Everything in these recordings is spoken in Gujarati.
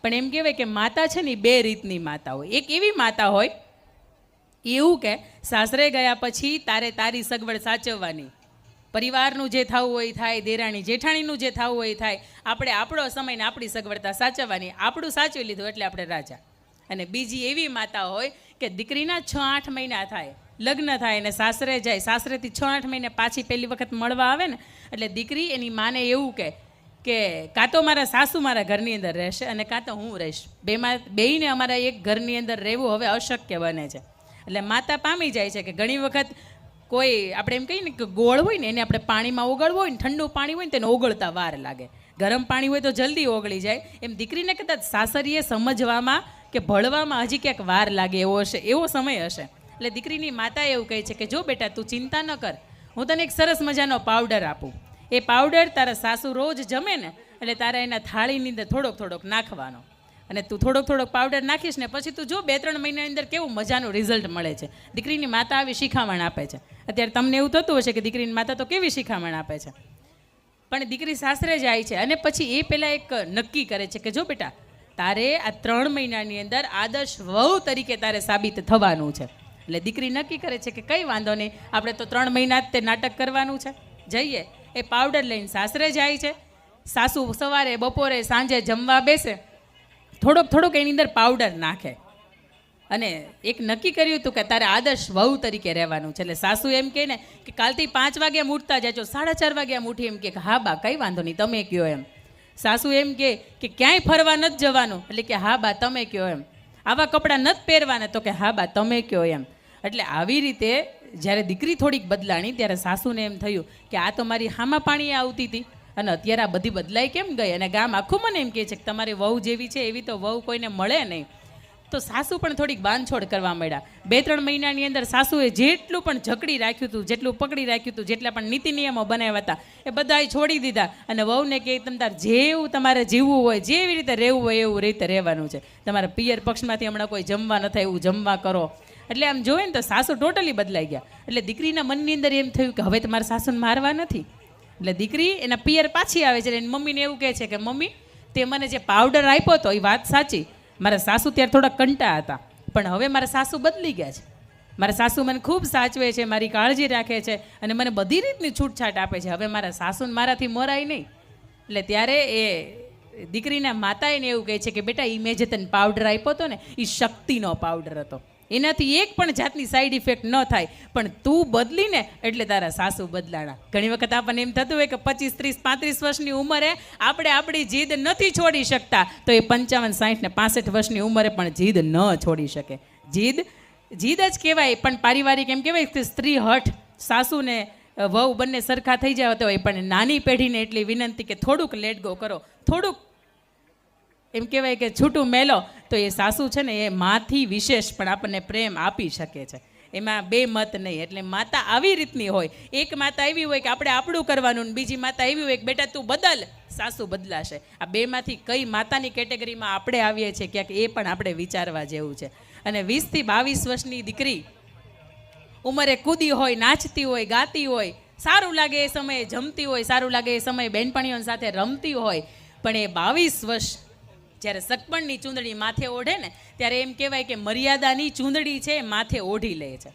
પણ એમ કહેવાય કે માતા છે ને બે રીતની માતા હોય. એક એવી માતા હોય એવું કે સાસરે ગયા પછી તારે તારી સગવડ સાચવવાની, પરિવારનું જે થવું હોય થાય, દેરાણી જેઠાણીનું જે થવું હોય થાય, આપણે આપણો સમય ને આપણી સગવડતા સાચવવાની, આપણું સાચવી લીધું એટલે આપણે રાજા. અને બીજી એવી માતા હોય કે દીકરીના 6-8 મહિના થાય, લગ્ન થાય અને સાસરે જાય, સાસરેથી 6-8 મહિને પાછી પહેલી વખત મળવા આવે ને એટલે દીકરી એની માને એવું કે કાં તો મારા સાસુ મારા ઘરની અંદર રહેશે અને કાં તો હું રહીશ, બેયને અમારા એક ઘરની અંદર રહેવું હવે અશક્ય બને છે. એટલે માતા પામી જાય છે કે ઘણી વખત કોઈ આપણે એમ કહીએ ને કે ગોળ હોય ને એને આપણે પાણીમાં ઓગળવું હોય ને, ઠંડુ પાણી હોય ને તેને ઓગળતા વાર લાગે, ગરમ પાણી હોય તો જલ્દી ઓગળી જાય, એમ દીકરીને કદાચ સાસરીએ સમજવામાં કે ભળવામાં હજી ક્યાંક વાર લાગે એવો હશે, એવો સમય હશે. એટલે દીકરીની માતા એવું કહે છે કે જો બેટા તું ચિંતા ન કર, હું તને એક સરસ મજાનો પાવડર આપું, એ પાવડર તારા સાસુ રોજ જમે ને એટલે તારા એના થાળીની અંદર થોડોક થોડોક નાખવાનો, અને તું થોડોક થોડોક પાવડર નાખીશ ને પછી તું જો 2-3 મહિનાની અંદર કેવું મજાનું રિઝલ્ટ મળે છે. દીકરીની માતા આવી શિખામણ આપે છે. અત્યારે તમને એવું થતું હશે કે દીકરીની માતા તો કેવી શિખામણ આપે છે, પણ દીકરી સાસરે જાય છે અને પછી એ પહેલાં એક નક્કી કરે છે કે જો બેટા તારે આ 3 મહિનાની અંદર આદર્શ વહુ તરીકે તારે સાબિત થવાનું છે. એટલે દીકરી નક્કી કરે છે કે કંઈ વાંધો નહીં, આપણે તો 3 મહિના જ તે નાટક કરવાનું છે. જઈએ, એ પાવડર લઈને સાસરે જાય છે. સાસુ સવારે બપોરે સાંજે જમવા બેસે, થોડોક થોડોક એની અંદર પાવડર નાખે અને એક નક્કી કર્યું હતું કે તારે આદર્શ વહુ તરીકે રહેવાનું છે. એટલે સાસુ એમ કહે ને કે કાલથી 5 વાગ્યા ઉઠતા જાજો, 4:30 વાગ્યા ઉઠી, એમ કે હા બા કંઈ વાંધો નહીં તમે કહો એમ. સાસુ એમ કે ક્યાંય ફરવા નથી જવાનું, એટલે કે હા બા તમે કહો એમ. આવા કપડાં નથી પહેરવાના, તો કે હા બા તમે કહો એમ. એટલે આવી રીતે જ્યારે દીકરી થોડીક બદલાણી ત્યારે સાસુને એમ થયું કે આ તો મારી હામા પાણીએ આવતી હતી અને અત્યારે આ બધી બદલાઈ કેમ ગઈ, અને ગામ આખું મને એમ કહે છે કે તમારી વહુ જેવી છે એવી તો વહુ કોઈને મળે નહીં. તો સાસુ પણ થોડીક બાંધછોડ કરવા માંડ્યા. 2-3 મહિનાની અંદર સાસુએ જેટલું પણ જકડી રાખ્યું હતું, જેટલું પકડી રાખ્યું હતું, જેટલા પણ નીતિ નિયમો બનાવ્યા હતા એ બધાય છોડી દીધા અને વહુને કહે તમ તાર જેવું તમારે જીવવું હોય, જેવી રીતે રહેવું હોય એવું રીતે રહેવાનું છે, તમારા પિયર પક્ષમાંથી હમણાં કોઈ જમવા ન થાય એવું જમવા કરો. એટલે આમ જોઈએ ને તો સાસુ ટોટલી બદલાઈ ગયા. એટલે દીકરીના મનની અંદર એમ થયું કે હવે તમારે સાસુને મારવા નથી. એટલે દીકરી એના પિયર પાછી આવે છે, એની મમ્મીને એવું કહે છે કે મમ્મી તે મને જે પાવડર આપ્યો હતો એ વાત સાચી, મારા સાસુ ત્યારે થોડા કંટા હતા પણ હવે મારા સાસુ બદલી ગયા છે, મારા સાસુ મને ખૂબ સાચવે છે, મારી કાળજી રાખે છે અને મને બધી રીતની છૂટછાટ આપે છે, હવે મારા સાસુને મારાથી મરાય નહીં. એટલે ત્યારે એ દીકરીના માતા એને એવું કહે છે કે બેટા એ મેં જે તને પાવડર આપ્યો હતો ને એ શક્તિનો પાવડર હતો, એનાથી એક પણ જાતની સાઈડ ઇફેક્ટ ન થાય, પણ તું બદલીને એટલે તારા સાસુ બદલાણા. ઘણી વખત આપણને એમ થતું હોય કે 25, 30, 35 વર્ષની ઉંમરે આપણે આપણી જીદ નથી છોડી શકતા, તો એ 55, 60 ને 65 વર્ષની ઉંમરે પણ જીદ ન છોડી શકે. જીદ જ કહેવાય, પણ પારિવારિક એમ કહેવાય કે સ્ત્રી હઠ, સાસુને વહુ બંને સરખા થઈ જાય તો હોય, પણ નાની પેઢીને એટલી વિનંતી કે થોડુંક લેટ ગો કરો, થોડુંક એમ કહેવાય કે છૂટું મેલો, તો એ સાસુ છે ને એ માથી વિશેષ પણ આપણને પ્રેમ આપી શકે છે, એમાં બે મત નહીં. એટલે માતા આવી રીતની હોય, એક માતા એવી હોય કે આપણે આપણું કરવાનું, ને બીજી માતા એવી હોય કે બેટા તું બદલ, સાસુ બદલાશે. આ બેમાંથી કઈ માતાની કેટેગરીમાં આપણે આવીએ છીએ ક્યાંક એ પણ આપણે વિચારવા જેવું છે. અને 20 થી 22 વર્ષની દીકરી ઉંમરે કૂદી હોય, નાચતી હોય, ગાતી હોય, સારું લાગે એ સમયે જમતી હોય, સારું લાગે એ સમયે બેનપણીઓ સાથે રમતી હોય, પણ એ 22 વર્ષ જ્યારે સગપણની ચૂંદડી માથે ઓઢે ને ત્યારે એમ કહેવાય કે મર્યાદાની ચૂંદડી છે માથે ઓઢી લે છે.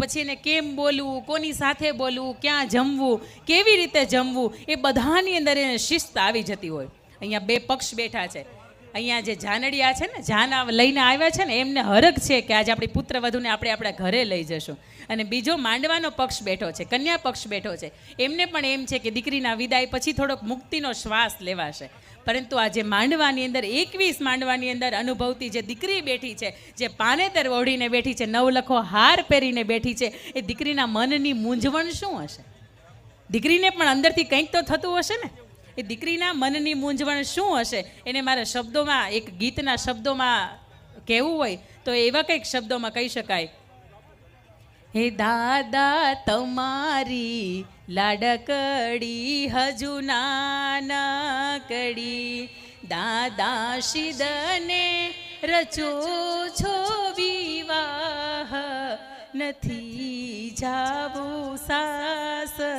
પછી એને કેમ બોલવું, કોની સાથે બોલવું, ક્યાં જમવું, કેવી રીતે જમવું, એ બધાની અંદર એને શિસ્ત આવી જતી હોય. અહીંયા 2 પક્ષ બેઠા છે, અહીંયા જે જાનડિયા છે ને, જાન લઈને આવ્યા છે ને, એમને હરખ છે કે આજે આપણી પુત્રવધૂને આપણે આપણા ઘરે લઈ જશું. અને બીજો માંડવાનો પક્ષ બેઠો છે, કન્યા પક્ષ બેઠો છે, એમને પણ એમ છે કે દીકરીના વિદાય પછી થોડોક મુક્તિનો શ્વાસ લેવાશે. પરંતુ આજે માંડવાની અંદર 21 માંડવાની અંદર અનુભવતી જે દીકરી બેઠી છે, જે પાનેતર ઓઢીને બેઠી છે, 9 લખો હાર પહેરીને બેઠી છે, એ દીકરીના મનની મૂંઝવણ શું હશે? દીકરીને પણ અંદરથી કંઈક તો થતું હશે ને. એ દીકરીના મનની મૂંઝવણ શું હશે એને મારા શબ્દોમાં, એક ગીતના શબ્દોમાં કહેવું હોય તો એવા કંઈક શબ્દોમાં કહી શકાય, હે દાદા તમારી લાડકડી હજુ નાનકડી, દાદા શિદને રચો છો વિવાહ, નથી જાવું સાસરીએ,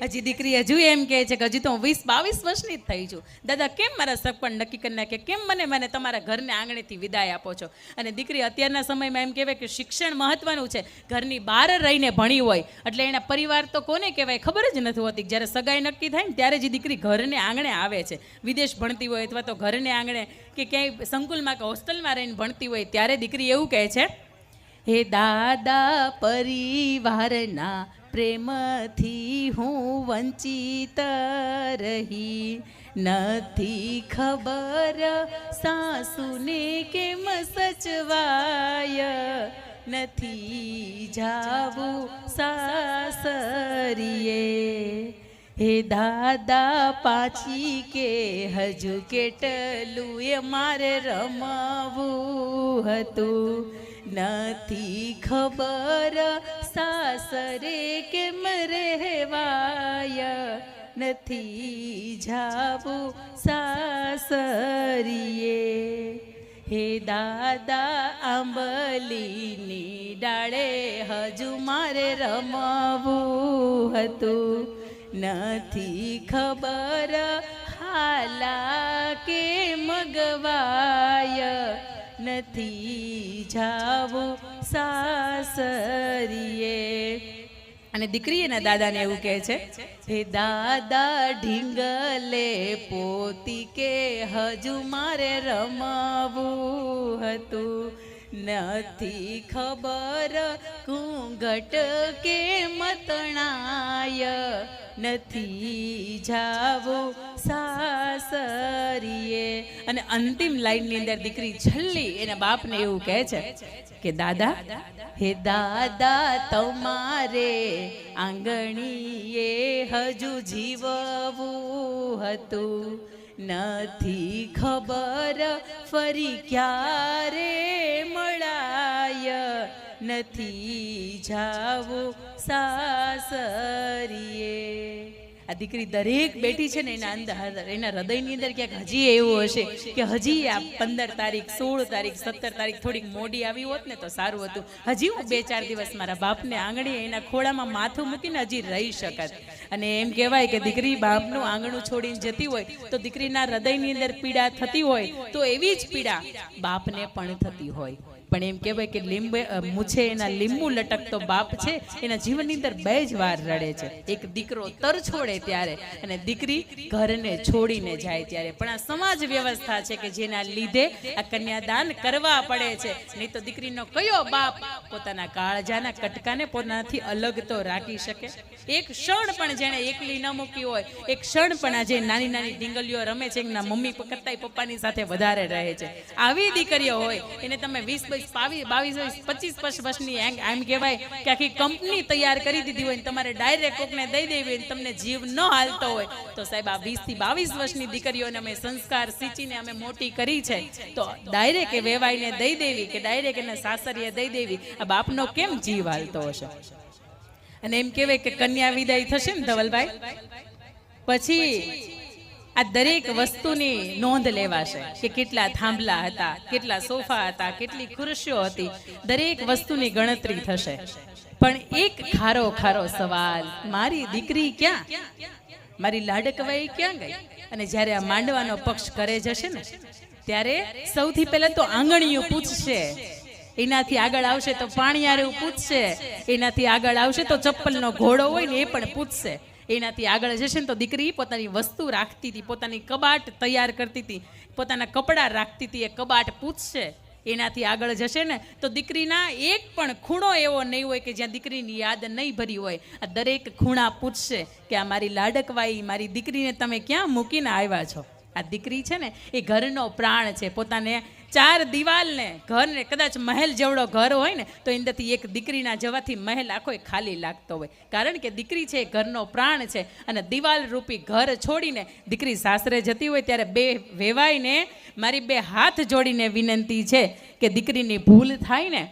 હજી દીકરી હજુ એમ કહે છે કે હજી તો હું 20-22 વર્ષની જ થઈ છું. દાદા કેમ મારા સગપણ નક્કી કરી નાખે, કેમ મને તમારા ઘરને આંગણેથી વિદાય આપો છો? અને દીકરી અત્યારના સમયમાં એમ કહેવાય કે શિક્ષણ મહત્વનું છે. ઘરની બહાર રહીને ભણી હોય એટલે એના પરિવાર તો કોને કહેવાય ખબર જ નથી હોતી. જ્યારે સગાઈ નક્કી થાય ને ત્યારે જ દીકરી ઘરને આંગણે આવે છે. વિદેશ ભણતી હોય અથવા તો ઘરને આંગણે કે ક્યાંય સંકુલમાં કે હોસ્ટેલમાં રહીને ભણતી હોય ત્યારે દીકરી એવું કહે છે, હે દાદા પરિવારના પ્રેમથી હું વંચિત રહી, નથી ખબર સાસુને કેમ સચવાય, નથી જાવું સાસરીએ. હે દાદા પાછી કે હજુ કેટલું એ મારે રમવું હતું, નથી ખબર સાસરે કેમ રહેવાય, નથી જાવું સાસરીએ. હે દાદા આંબલીની ડાળે હજુ મારે રમવું હતું, નથી ખબર હાલા કે મગવાય, નથી જાવું સાસરીએ. અને દીકરી એના દાદાને એવું કહે છે, હે દાદા ઢીંગલે પોતી કે હજુ મારે રમવું હતું, નથી ખબર ઘૂંઘટ કે મતણાય, નથી જાવું સાસરીએ. અને અંતિમ લાઈનની અંદર દીકરી છેલ્લી એના બાપને એવું કહે છે કે દાદા, હે દાદા તમારે આંગણીએ હજુ જીવવું હતું, નથી ખબર ફરી ક્યારે મળાય, નથી જાવું સાસરીએ. આ દીકરી દરેક બેટી છે ને એના હૃદયની અંદર ક્યાંક હજી એવું હશે કે હજી આ 15 તારીખ 16 તારીખ 17 તારીખ થોડીક મોડી આવી હોત ને તો સારું હતું, હજી હું 2-4 દિવસ મારા બાપને આંગણે એના ખોળામાં માથું મૂકીને હજી રહી શકત. અને એમ કહેવાય કે દીકરી બાપનું આંગણું છોડીને જતી હોય તો દીકરીના હૃદયની અંદર પીડા થતી હોય તો એવી જ પીડા બાપને પણ થતી હોય. પણ એમ કહેવાય કે મૂછે એના લીંબુ લટકતો બાપ છે એના જીવનની અંદર 2 જ વાર રડે છે. એક દીકરો તર છોડે ત્યારે અને દીકરી ઘરને છોડીને જાય ત્યારે. પણ આ સમાજ વ્યવસ્થા છે કે જેના લીધે આ કન્યાદાન કરવા પડે છે. નહીં તો દીકરીનો કયો બાપ પોતાના કાળજાના કટકાને પોતાનાથી અલગ તો રાખી શકે? એક ક્ષણ પણ જેણે એકલી ન મૂકી હોય, એક ક્ષણ પણ આજે નાની નાની ડીંગલીઓ રમે છે એના મમ્મી કરતા પપ્પાની સાથે વધારે રહે છે, આવી દીકરીઓ હોય એને તમે 20-22 25 વર્ષની એમ કહેવાય કે આખી કંપની તૈયાર કરી દીધી હોય, તમારે ડાયરેક્ટ કોકને દઈ દેવી હોય, તમને જીવ ન હાલતો હોય તો સાહેબ આ 20-22 વર્ષની દીકરીઓને અમે સંસ્કાર સિંચીને અમે મોટી કરી છે તો ડાયરેક્ટ એ વેવાઈને દઈ દેવી કે ડાયરેક્ટ એને સાસરીએ દઈ દેવી, આ બાપનો કેમ જીવ હાલતો હશે? અને એમ કહેવાય કે કન્યા વિદાય થશે ને ધવલભાઈ પછી આ દરેક વસ્તુની નોંધ લેવાશે કે કેટલા થાંભલા હતા, કેટલા સોફા હતા, કેટલી ખુરશીઓ હતી, દરેક વસ્તુની ગણતરી થશે. પણ એક ખારો સવાલ, મારી દીકરી ક્યાં, મારી લાડકવાઈ ક્યાં ગઈ? અને જ્યારે આ માંડવાનો પક્ષ કરે જશે ને ત્યારે સૌથી પહેલા તો આંગણીયું પૂછશે, એનાથી આગળ આવશે તો પાણીયારું પૂછશે, એનાથી આગળ આવશે તો ચપ્પલનો ઘોડો હોય ને એ પણ પૂછશે, એનાથી આગળ જશે ને તો દીકરી પોતાની વસ્તુ રાખતી હતી, પોતાની કબાટ તૈયાર કરતી હતી, પોતાના કપડાં રાખતી હતી, એ કબાટ પૂછશે. એનાથી આગળ જશે ને તો દીકરીના એક પણ ખૂણો એવો નહીં હોય કે જ્યાં દીકરીની યાદ નહીં ભરી હોય. આ દરેક ખૂણા પૂછશે કે આ મારી લાડકવાઈ, મારી દીકરીને તમે ક્યાં મૂકીને આવ્યા છો? આ દીકરી છે ને એ ઘરનો પ્રાણ છે. પોતાને 4 દિવાલને ઘરને કદાચ મહેલ જેવડો ઘર હોય ને તો એનાથી એક દીકરીના જવાથી મહેલ આખો ખાલી લાગતો હોય, કારણ કે દીકરી છે એ ઘરનો પ્રાણ છે. અને દિવાલ રૂપી ઘર છોડીને દીકરી સાસરે જતી હોય ત્યારે 2 વેવાઈને મારી 2 હાથ જોડીને વિનંતી છે કે દીકરીની ભૂલ થાય ને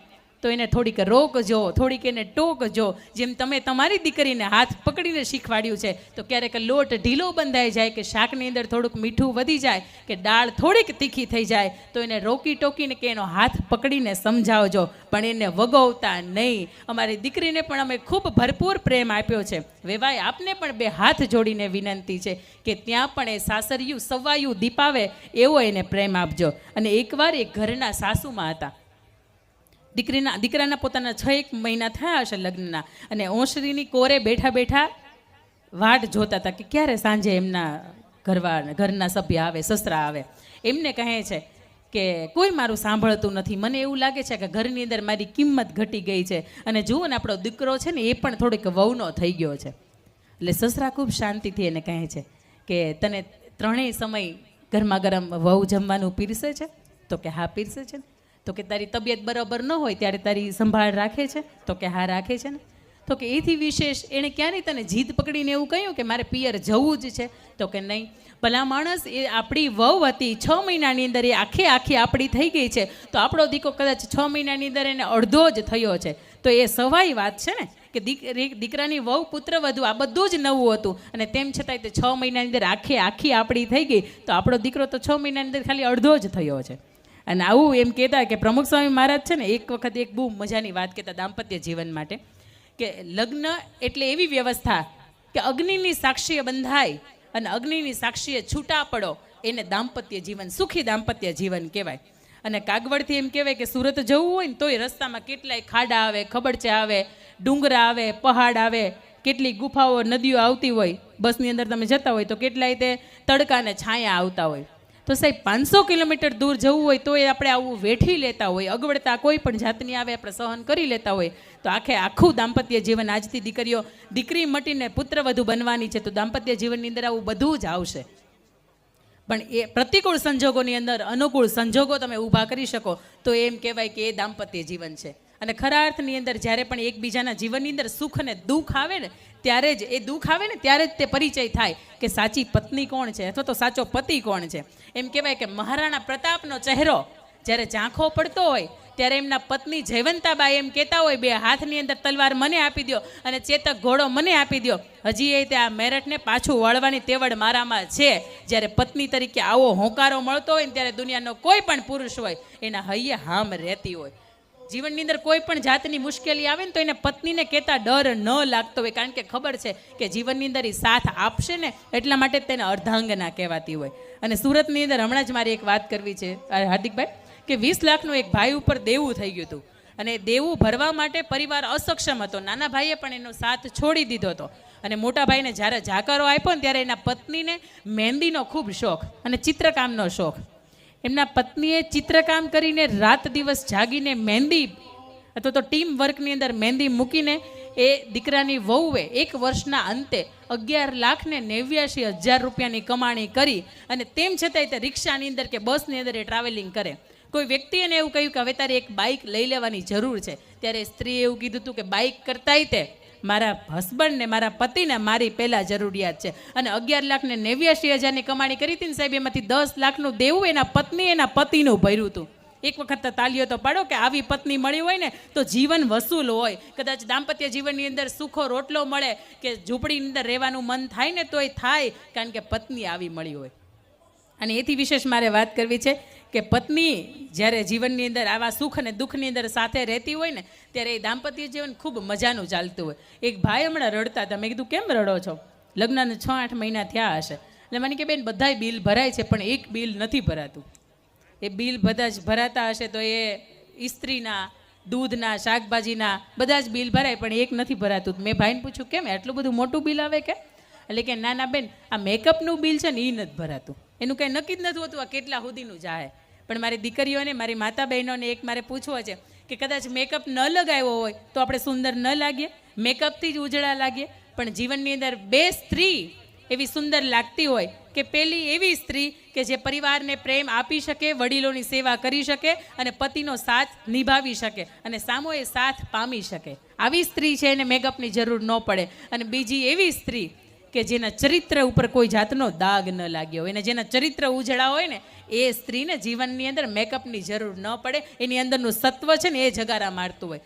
તો એને થોડીક રોકજો, થોડીક એને ટોકજો. જેમ તમે તમારી દીકરીને હાથ પકડીને શીખવાડ્યું છે, તો ક્યારેક લોટ ઢીલો બંધાઈ જાય, કે શાકની અંદર થોડુંક મીઠું વધી જાય, કે દાળ થોડીક તીખી થઈ જાય, તો એને રોકી ટોકીને કે એનો હાથ પકડીને સમજાવજો, પણ એને વગોવતા નહીં. અમારી દીકરીને પણ અમે ખૂબ ભરપૂર પ્રેમ આપ્યો છે. વેવાય આપને પણ બે હાથ જોડીને વિનંતી છે કે ત્યાં પણ એ સાસરિયું સવાયું દીપાવે એવો એને પ્રેમ આપજો. અને એકવાર એ ઘરના સાસુમાં હતા. દીકરાના પોતાના 6 મહિના થયા હશે લગ્નના, અને ઓસરીની કોરે બેઠા બેઠા વાટ જોતા હતા કે ક્યારે સાંજે એમના ઘરના સભ્ય આવે, સસરા આવે. એમને કહે છે કે કોઈ મારું સાંભળતું નથી, મને એવું લાગે છે કે ઘરની અંદર મારી કિંમત ઘટી ગઈ છે, અને જુઓ ને આપણો દીકરો છે ને એ પણ થોડીક વહુનો થઈ ગયો છે. એટલે સસરા ખૂબ શાંતિથી એને કહે છે કે તને 3 સમય ગરમા ગરમ વહુ જમવાનું પીરસે છે? તો કે હા પીરસે છે ને. તો કે તારી તબિયત બરાબર ન હોય ત્યારે તારી સંભાળ રાખે છે? તો કે હા રાખે છે ને. તો કે એથી વિશેષ એણે ક્યારેય તને જીદ પકડીને એવું કહ્યું કે મારે પિયર જવું જ છે? તો કે નહીં. ભલા માણસ, એ આપણી વહુ હતી, 6 મહિનાની અંદર એ આખી આપણી થઈ ગઈ છે, તો આપણો દીકરો કદાચ 6 મહિનાની અંદર એને અડધો જ થયો છે. તો એ સવાઈ વાત છે ને કે દીકરાની વહુ પુત્ર વધુ આ બધું જ નવું હતું, અને તેમ છતાંય તે 6 મહિનાની અંદર આખી આપણી થઈ ગઈ, તો આપણો દીકરો તો 6 મહિનાની અંદર ખાલી અડધો જ થયો છે. અને આવું એમ કહેતા કે પ્રમુખ સ્વામી મહારાજ છે ને એક વખત એક બહુ મજાની વાત કહેતા દાંપત્ય જીવન માટે, કે લગ્ન એટલે એવી વ્યવસ્થા કે અગ્નિની સાક્ષીએ બંધાય અને અગ્નિની સાક્ષીએ છૂટા પડો, એને દાંપત્ય જીવન, સુખી દાંપત્ય જીવન કહેવાય. અને કાગવડથી એમ કહેવાય કે સુરત જવું હોય ને તોય રસ્તામાં કેટલાય ખાડા આવે, ખબડચા આવે, ડુંગરા આવે, પહાડ આવે, કેટલી ગુફાઓ, નદીઓ આવતી હોય. બસની અંદર તમે જતા હોય તો કેટલાય તે તડકાને છાયા આવતા હોય. તો સાહેબ 500 કિલોમીટર દૂર જવું હોય તો એ આપણે આવું વેઠી લેતા હોય, અગવડતા કોઈ પણ જાતની આવે આપણે સહન કરી લેતા હોય. તો આખું દાંપત્ય જીવન, આજથી દીકરી મટીને પુત્ર વધુ બનવાની છે, તો દાંપત્ય જીવનની અંદર આવું બધું જ આવશે. પણ એ પ્રતિકૂળ સંજોગોની અંદર અનુકૂળ સંજોગો તમે ઊભા કરી શકો તો એમ કહેવાય કે એ દાંપત્ય જીવન છે. અને ખરા અર્થની અંદર જ્યારે પણ એકબીજાના જીવનની અંદર સુખ અને દુઃખ આવે ને ત્યારે જ તે પરિચય થાય કે સાચી પત્ની કોણ છે અથવા તો સાચો પતિ કોણ છે. એમ કહેવાય કે મહારાણા પ્રતાપનો ચહેરો જ્યારે ઝાંખો પડતો હોય ત્યારે એમના પત્ની જયવંતાબાઈ એમ કહેતા હોય, 2 હાથની અંદર તલવાર મને આપી દો અને ચેતક ઘોડો મને આપી દો, હજી એ આ મેરઠને પાછું વળવાની તેવડ મારામાં છે. જ્યારે પત્ની તરીકે આવો હોંકારો મળતો હોય ને ત્યારે દુનિયાનો કોઈ પણ પુરુષ હોય એના હૈયે હામ રહેતી હોય. જીવનની અંદર કોઈ પણ જાતની મુશ્કેલી આવે ને તો એને પત્નીને કહેતા ડર ન લાગતો હોય, કારણ કે ખબર છે કે જીવનની અંદર એ સાથ આપશે ને, એટલા માટે તેને અર્ધાંગના કહેવાતી હોય. અને સુરતની અંદર હમણાં જ મારી એક વાત કરવી છે હાર્દિકભાઈ, કે 20 લાખનું એક ભાઈ ઉપર દેવું થઈ ગયું હતું, અને દેવું ભરવા માટે પરિવાર અસક્ષમ હતો. નાના ભાઈએ પણ એનો સાથ છોડી દીધો હતો, અને મોટા ભાઈને જ્યારે જાકારો આપ્યો ને ત્યારે એના પત્નીને મહેંદીનો ખૂબ શોખ અને ચિત્રકામનો શોખ. એમના પત્નીએ ચિત્રકામ કરીને રાત દિવસ જાગીને મહેંદી અથવા તો ટીમ વર્કની અંદર મહેંદી મૂકીને એ દીકરાની વહુએ 1 વર્ષના અંતે 11,89,000 રૂપિયાની કમાણી કરી. અને તેમ છતાંય તે રિક્ષાની અંદર કે બસની અંદર એ ટ્રાવેલિંગ કરે. કોઈ વ્યક્તિએ એવું કહ્યું કે હવે તારે એક બાઇક લઈ લેવાની જરૂર છે, ત્યારે સ્ત્રીએ એવું કીધું હતું કે બાઇક કરતાંય તે મારા હસબન્ડને, મારા પતિને મારી પહેલાં જરૂરિયાત છે. અને 11,89,000ની કમાણી કરી હતી ને સાહેબ, એમાંથી 10 લાખનું દેવું એના પત્ની એના પતિનું ભર્યું હતું. એક વખત તો તાલીઓ તો પાડો કે આવી પત્ની મળી હોય ને તો જીવન વસૂલ હોય. કદાચ દાંપત્ય જીવનની અંદર સુખો રોટલો મળે કે ઝૂંપડીની અંદર રહેવાનું મન થાય ને તોય થાય, કારણ કે પત્ની આવી મળી હોય. અને એથી વિશેષ મારે વાત કરવી છે કે પત્ની જ્યારે જીવનની અંદર આવા સુખ અને દુઃખની અંદર સાથે રહેતી હોય ને ત્યારે એ દાંપત્ય જીવન ખૂબ મજાનું ચાલતું હોય. એક ભાઈ હમણાં રડતા હતા, મેં કીધું કેમ રડો છો? લગ્નને 6-8 મહિના થયા હશે. એટલે મને કે બેન બધાય બિલ ભરાય છે પણ એક બિલ નથી ભરાતું. એ બિલ બધા જ ભરાતા હશે તો એ ઇસ્ત્રીના, દૂધના, શાકભાજીના બધા જ બિલ ભરાય પણ એક નથી ભરાતું. મેં ભાઈને પૂછ્યું કેમ એટલું બધું મોટું બિલ આવે કે? એટલે કે ના ના બેન, આ મેકઅપનું બિલ છે ને એ નથી ભરાતું. એનું કંઈ નક્કી જ નથી હોતું આ કેટલા સુધીનું જાય. પણ મારી દીકરીઓને, મારી માતા બહેનોને એક મારે પૂછવો છે કે કદાચ મેકઅપ ન લગાવ્યો હોય તો આપણે સુંદર ન લાગીએ, મેકઅપથી જ ઉજળા લાગીએ. પણ જીવનની અંદર 2 સ્ત્રી એવી સુંદર લાગતી હોય કે પેલી એવી સ્ત્રી કે જે પરિવારને પ્રેમ આપી શકે, વડીલોની સેવા કરી શકે અને પતિનો સાથ નિભાવી શકે અને સામો એ સાથ પામી શકે. આવી સ્ત્રી છે એને મેકઅપની જરૂર ન પડે. અને બીજી એવી સ્ત્રી કે જેના ચરિત્ર ઉપર કોઈ જાતનો દાગ ન લાગ્યો હોય, અને જેના ચરિત્ર ઉજળા હોય ને એ સ્ત્રીને જીવનની અંદર મેકઅપની જરૂર ન પડે, એની અંદરનું સત્વ છે ને એ જગારા મારતું હોય.